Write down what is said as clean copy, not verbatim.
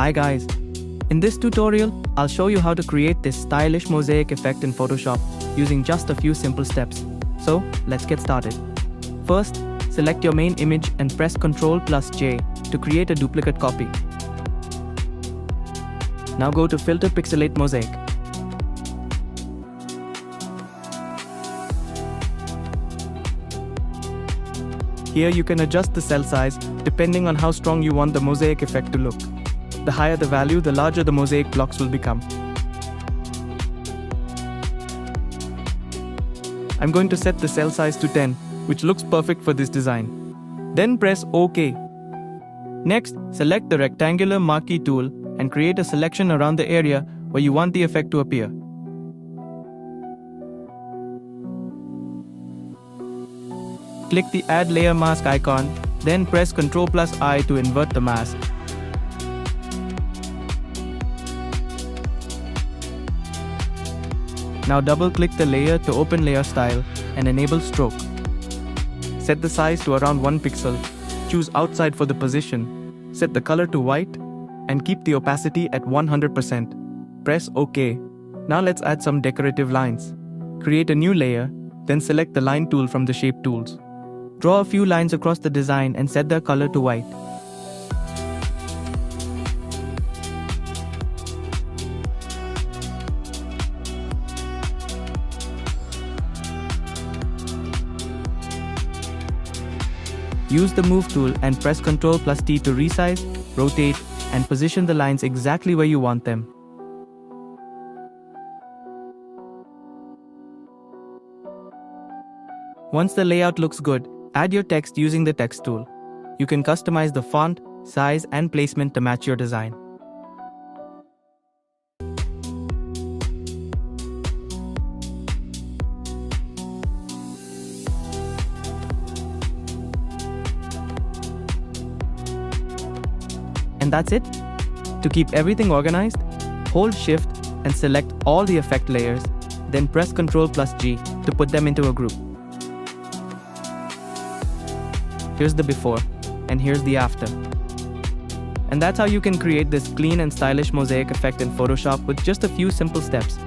Hi guys! In this tutorial, I'll show you how to create this stylish mosaic effect in Photoshop using just a few simple steps. So, let's get started. First, select your main image and press Ctrl+J to create a duplicate copy. Now go to Filter Pixelate Mosaic. Here you can adjust the cell size depending on how strong you want the mosaic effect to look. The higher the value, the larger the mosaic blocks will become. I'm going to set the cell size to 10, which looks perfect for this design. Then press OK. Next, select the rectangular marquee tool and create a selection around the area where you want the effect to appear. Click the Add Layer Mask icon, then press Ctrl+I to invert the mask. Now double-click the layer to open Layer Style and enable Stroke. Set the size to around 1 pixel, choose Outside for the position, set the color to white, and keep the opacity at 100%. Press OK. Now let's add some decorative lines. Create a new layer, then select the Line tool from the Shape tools. Draw a few lines across the design and set their color to white. Use the Move tool and press Ctrl+T to resize, rotate, and position the lines exactly where you want them. Once the layout looks good, add your text using the Text tool. You can customize the font, size, and placement to match your design. And that's it. To keep everything organized, hold Shift and select all the effect layers, then press Ctrl+G to put them into a group. Here's the before, and here's the after. And that's how you can create this clean and stylish mosaic effect in Photoshop with just a few simple steps.